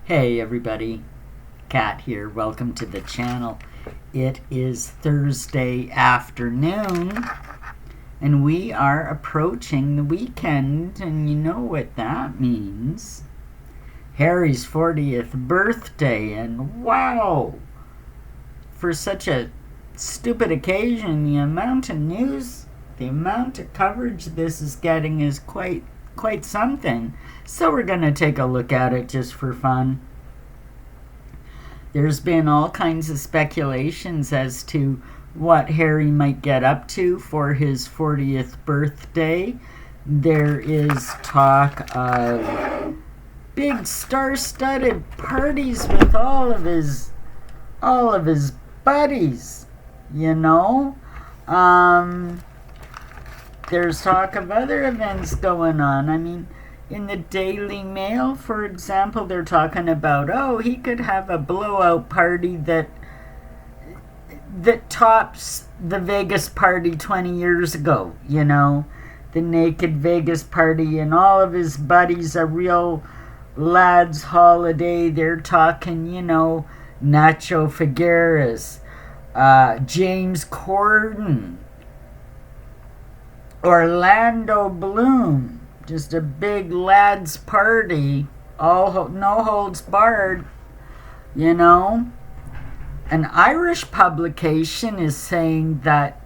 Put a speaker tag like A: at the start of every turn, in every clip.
A: Hey everybody, Kat here. Welcome to the channel. It is Thursday afternoon and we are approaching the weekend, and you know what that means. Harry's 40th birthday, and wow! For such a stupid occasion, the amount of news, the amount of coverage this is getting is quite something. So we're going to take a look at it just for fun. There's been all kinds of speculations as to what Harry might get up to for his 40th birthday. There is talk of big star-studded parties with all of his buddies, you know. There's talk of other events going on. I mean, in the Daily Mail, for example, they're talking about, he could have a blowout party that tops the Vegas party 20 years ago, you know. The naked Vegas party, and all of his buddies, a real lads holiday. They're talking, Nacho Figueres, James Corden, Orlando Bloom, just a big lads party, no holds barred, An Irish publication is saying that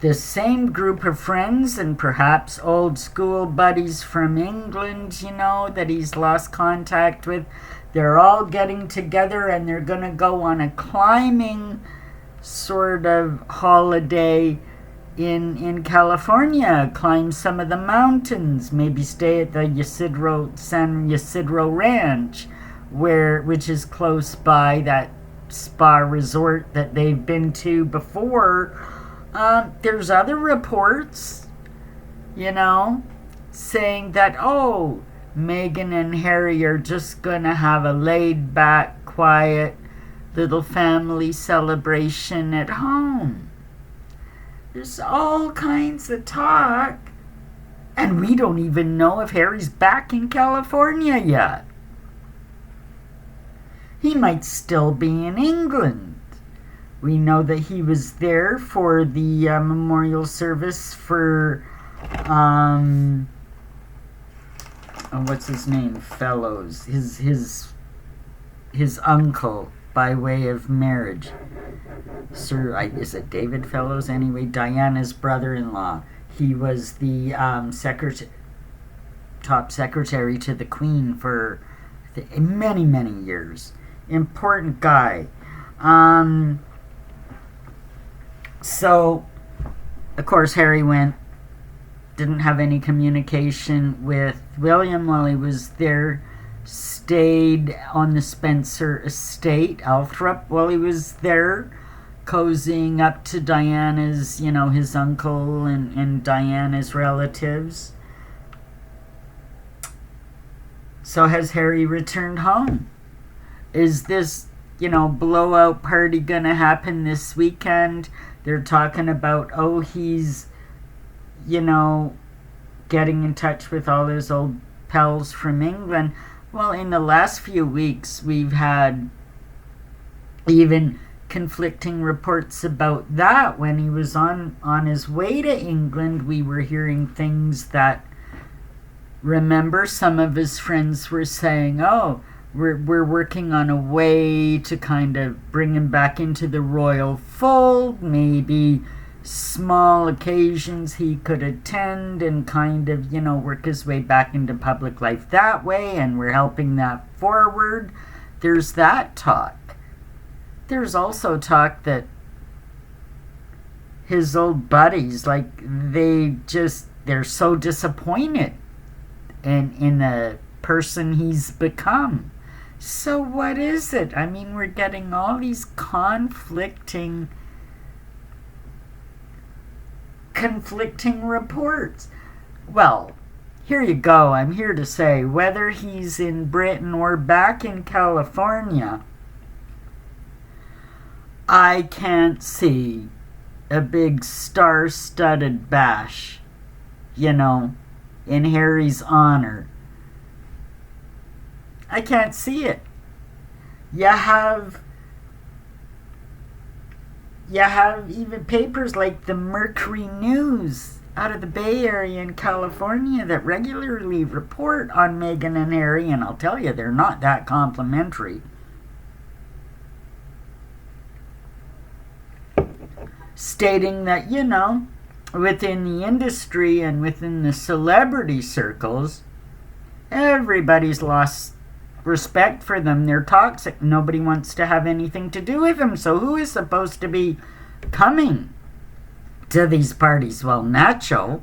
A: the same group of friends and perhaps old school buddies from England, that he's lost contact with, they're all getting together and they're going to go on a climbing sort of holiday in California, climb some of the mountains, maybe stay at the San Ysidro Ranch, which is close by that spa resort that they've been to before. There's other reports, saying that, Meghan and Harry are just gonna have a laid back, quiet little family celebration at home. There's all kinds of talk, and we don't even know if Harry's back in California yet. He might still be in England. We know that he was there for the memorial service for, what's his name? Fellows. His uncle by way of marriage. Is it David Fellows? Anyway, Diana's brother-in-law. He was the top secretary to the Queen for many, many years. Important guy. So, of course, Harry didn't have any communication with William while he was there, stayed on the Spencer estate, Althorp, while he was there, cozying up to Diana's, his uncle and Diana's relatives. So has Harry returned home? Is this, blowout party gonna happen this weekend? They're talking about, he's, getting in touch with all his old pals from England. Well, in the last few weeks, we've had even conflicting reports about that. When he was on his way to England, we were hearing things that, remember, some of his friends were saying, we're working on a way to kind of bring him back into the royal fold, maybe small occasions he could attend and kind of, work his way back into public life that way, and we're helping that forward. There's that talk. There's also talk that his old buddies, they're so disappointed in the person he's become. So what is it? I mean, we're getting all these conflicting reports. Well, here you go. I'm here to say, whether he's in Britain or back in California, I can't see a big star-studded bash, in Harry's honor. I can't see it. You have even papers like the Mercury News out of the Bay Area in California that regularly report on Meghan and Harry, and I'll tell you, they're not that complimentary. Stating that, within the industry and within the celebrity circles, everybody's lost respect for them. They're toxic. Nobody wants to have anything to do with them. So who is supposed to be coming to these parties? Well, Nacho.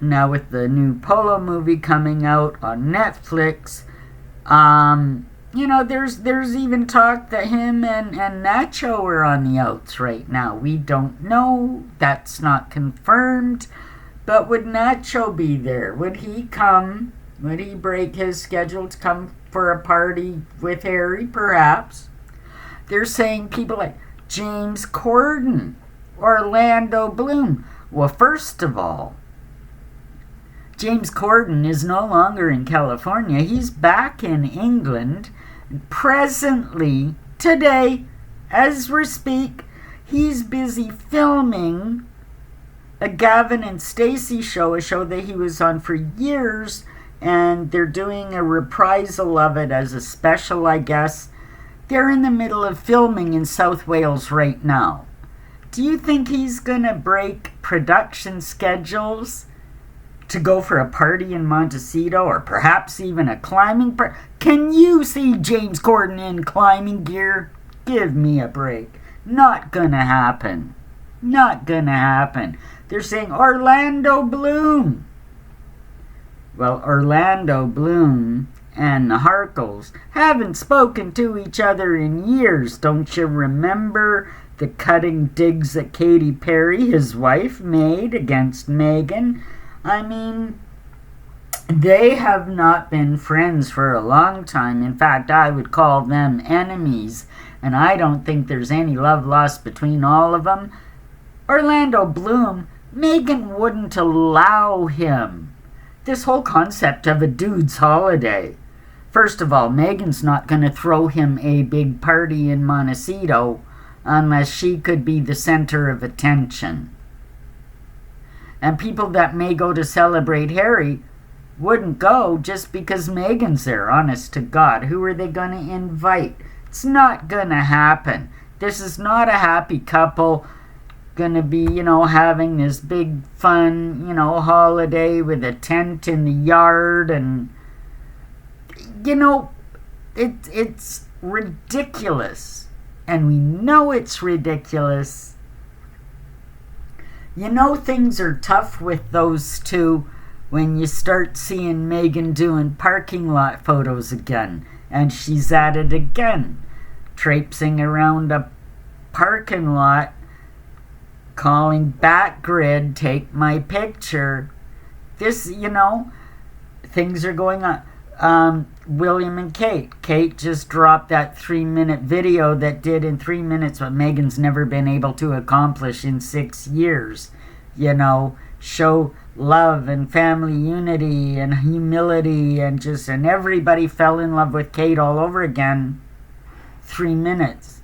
A: Now with the new Polo movie coming out on Netflix, there's even talk that him and Nacho are on the outs right now. We don't know. That's not confirmed. But would Nacho be there? Would he come? Would he break his schedule to come for a party with Harry? Perhaps. They're saying people like James Corden, Orlando Bloom. Well, first of all, James Corden is no longer in California. He's back in England. Presently, today, as we speak, he's busy filming a Gavin and Stacey show, a show that he was on for years, and they're doing a reprisal of it as a special, I guess. They're in the middle of filming in South Wales right now. Do you think he's going to break production schedules to go for a party in Montecito, or perhaps even a climbing party? Can you see James Corden in climbing gear? Give me a break. Not gonna happen. Not gonna happen. They're saying Orlando Bloom. Well, Orlando Bloom and the Harkles haven't spoken to each other in years. Don't you remember the cutting digs that Katy Perry, his wife, made against Meghan? I mean, they have not been friends for a long time. In fact, I would call them enemies, and I don't think there's any love lost between all of them. Orlando Bloom, Meghan wouldn't allow him. This whole concept of a dude's holiday. First of all, Meghan's not going to throw him a big party in Montecito unless she could be the center of attention. And people that may go to celebrate Harry wouldn't go just because Meghan's there, honest to God. Who are they going to invite? It's not going to happen. This is not a happy couple going to be, having this big fun, holiday with a tent in the yard. And, it's ridiculous. And we know it's ridiculous. Things are tough with those two when you start seeing Meghan doing parking lot photos again. And she's at it again. Traipsing around a parking lot, calling Backgrid, take my picture. This, things are going on. William and Kate. Kate just dropped that 3-minute video that did in 3 minutes what Meghan's never been able to accomplish in 6 years. Show love and family unity and humility and everybody fell in love with Kate all over again. 3 minutes.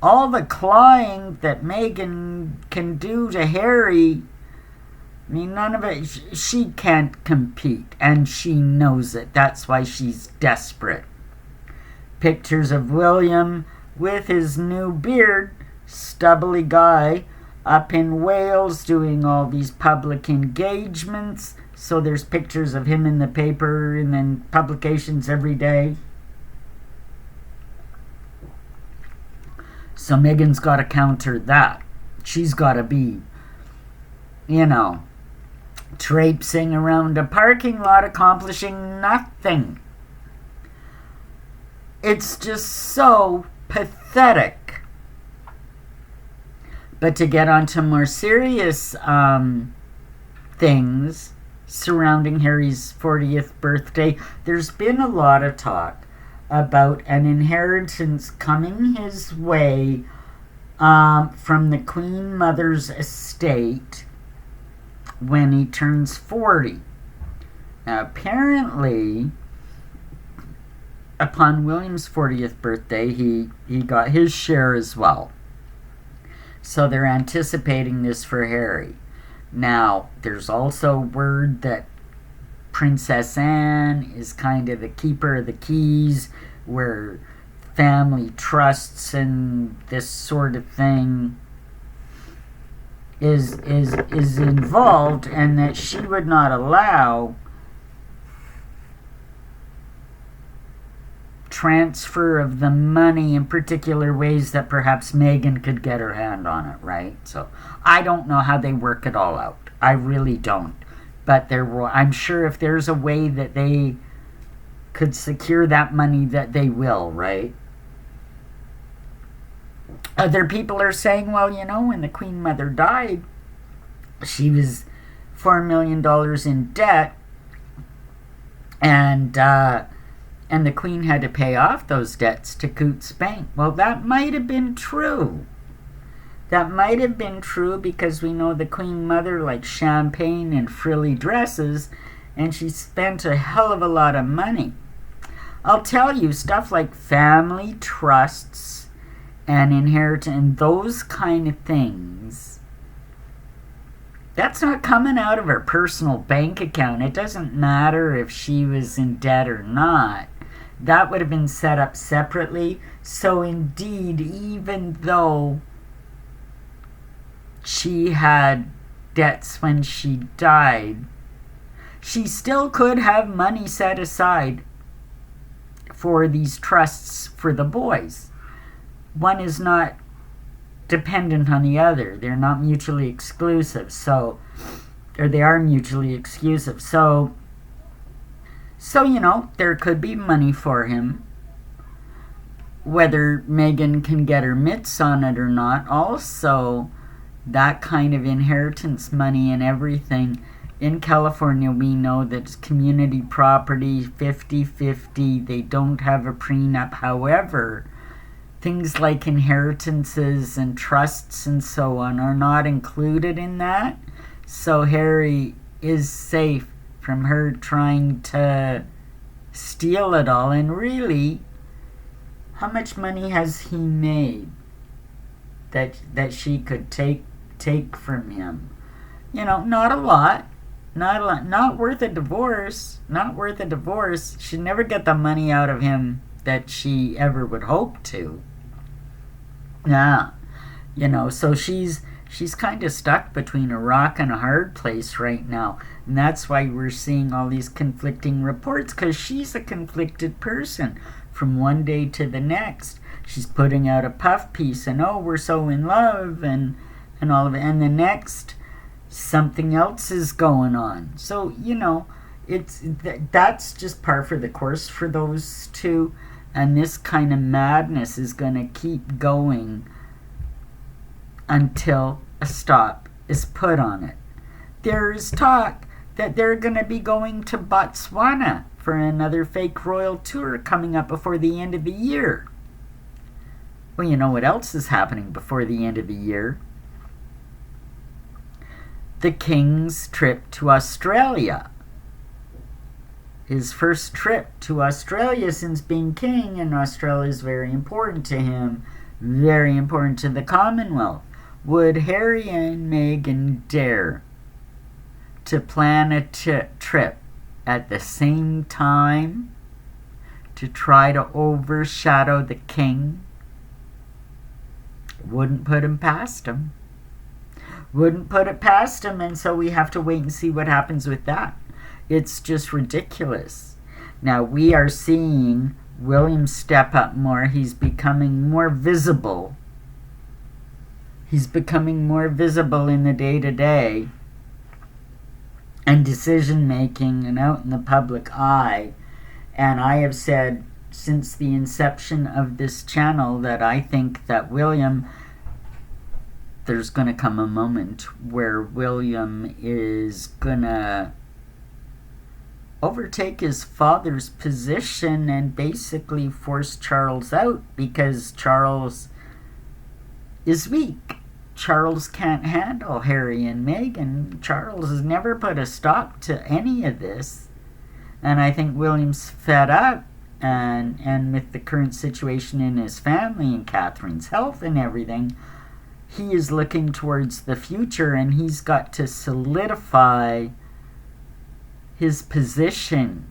A: All the clawing that Meghan can do to Harry, none of it. She can't compete, and she knows it. That's why she's desperate. Pictures of William with his new beard, stubbly guy, up in Wales doing all these public engagements. So there's pictures of him in the paper and then publications every day. So Meghan's got to counter that. She's got to be, traipsing around a parking lot accomplishing nothing. It's just so pathetic. But to get on to more serious things surrounding Harry's 40th birthday, there's been a lot of talk about an inheritance coming his way from the Queen Mother's estate when he turns 40. Now, apparently, upon William's 40th birthday, he got his share as well. So they're anticipating this for Harry. Now, there's also word that Princess Anne is kind of the keeper of the keys, where family trusts and this sort of thing is involved, and that she would not allow transfer of the money in particular ways that perhaps Meghan could get her hand on it, right? So I don't know how they work it all out. I really don't. But I'm sure if there's a way that they could secure that money, that they will, right? Other people are saying, well, when the Queen Mother died, she was $4 million in debt, and the Queen had to pay off those debts to Coutts Bank. Well, that might have been true. That might have been true because we know the Queen Mother liked champagne and frilly dresses, and she spent a hell of a lot of money. I'll tell you, stuff like family trusts and inheritance and those kind of things, that's not coming out of her personal bank account. It doesn't matter if she was in debt or not. That would have been set up separately. So indeed, even though she had debts when she died, she still could have money set aside for these trusts for the boys. One is not dependent on the other. They're not mutually exclusive. Or they are mutually exclusive. So, there could be money for him. Whether Meghan can get her mitts on it or not, also, that kind of inheritance money and everything. In California, we know that it's community property, 50-50. They don't have a prenup. However, things like inheritances and trusts and so on are not included in that. So Harry is safe from her trying to steal it all. And really, how much money has he made that she could take from him? Not a lot. Not worth a divorce. Not worth a divorce. She'd never get the money out of him that she ever would hope to. Yeah. So she's kind of stuck between a rock and a hard place right now. And that's why we're seeing all these conflicting reports, because she's a conflicted person from one day to the next. She's putting out a puff piece and, oh, we're so in love and all of it. And the next, something else is going on. So, that's just par for the course for those two. And this kind of madness is going to keep going until a stop is put on it. There is talk that they're going to be going to Botswana for another fake royal tour coming up before the end of the year. Well, you know what else is happening before the end of the year? The King's trip to Australia. His first trip to Australia since being king, and Australia is very important to him, very important to the Commonwealth. Would Harry and Meghan dare to plan a trip at the same time to try to overshadow the king? Wouldn't put him past him. Wouldn't put it past him, and so we have to wait and see what happens with that. It's just ridiculous. Now, we are seeing William step up more. He's becoming more visible. He's becoming more visible in the day-to-day and decision-making and out in the public eye. And I have said since the inception of this channel that I think that there's going to come a moment where William is going to overtake his father's position and basically force Charles out, because Charles is weak. Charles can't handle Harry and Meghan. Charles has never put a stop to any of this. And I think William's fed up and with the current situation in his family and Catherine's health and everything, he is looking towards the future, and he's got to solidify his position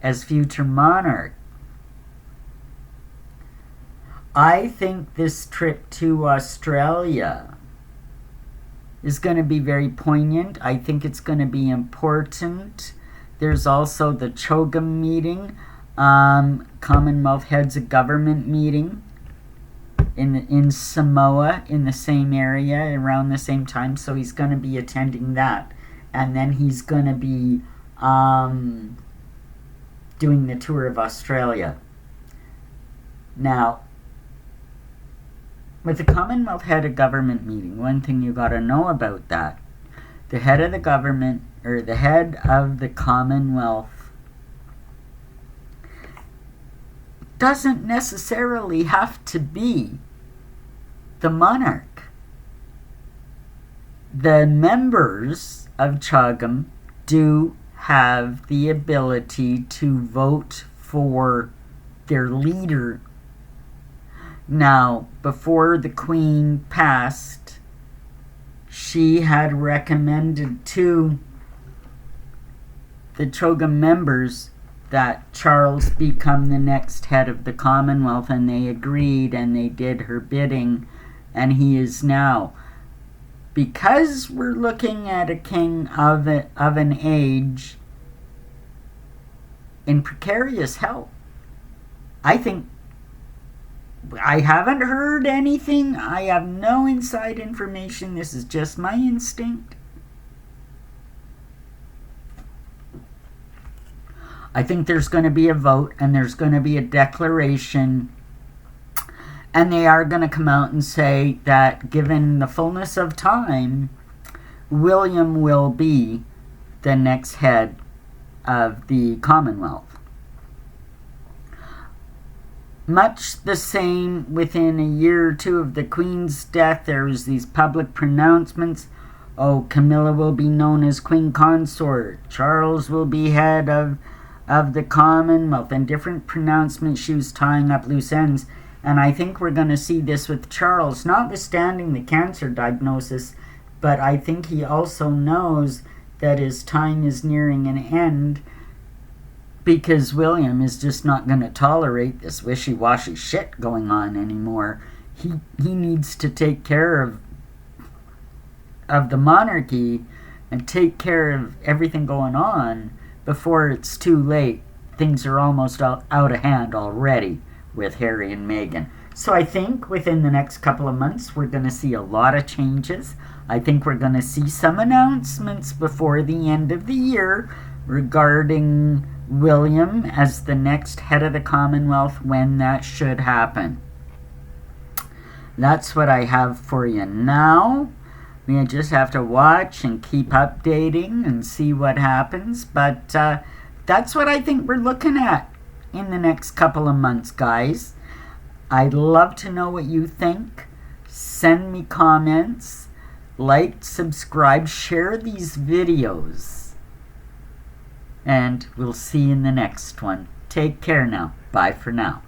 A: as future monarch. I think this trip to Australia is going to be very poignant. I think it's going to be important. There's also the Chogum meeting, Commonwealth Heads of Government meeting in Samoa, in the same area, around the same time. So he's going to be attending that. And then he's going to be doing the tour of Australia. Now, with the Commonwealth Head of Government meeting, one thing you got to know about that, the head of the government, or the head of the Commonwealth, doesn't necessarily have to be the monarch. The members of Chogum do have the ability to vote for their leader. Now, before the Queen passed, she had recommended to the Chogum members that Charles become the next head of the Commonwealth, and they agreed, and they did her bidding, and he is now. Because we're looking at a king of an age in precarious health, I think, I haven't heard anything. I have no inside information. This is just my instinct. I think there's going to be a vote, and there's going to be a declaration, and they are going to come out and say that given the fullness of time, William will be the next head of the Commonwealth. Much the same, within a year or two of the Queen's death, there was these public pronouncements. Oh, Camilla will be known as Queen Consort. Charles will be head of the Commonwealth, and different pronouncements. She was tying up loose ends. And I think we're going to see this with Charles, notwithstanding the cancer diagnosis, but I think he also knows that his time is nearing an end, because William is just not going to tolerate this wishy-washy shit going on anymore. He needs to take care of the monarchy and take care of everything going on before it's too late. Things are almost out of hand already with Harry and Meghan. So I think within the next couple of months, we're going to see a lot of changes. I think we're going to see some announcements before the end of the year regarding William as the next head of the Commonwealth, when that should happen. That's what I have for you now. We just have to watch and keep updating and see what happens. But that's what I think we're looking at in the next couple of months, guys. I'd love to know what you think. Send me comments. Like, subscribe, share these videos. And we'll see you in the next one. Take care now. Bye for now.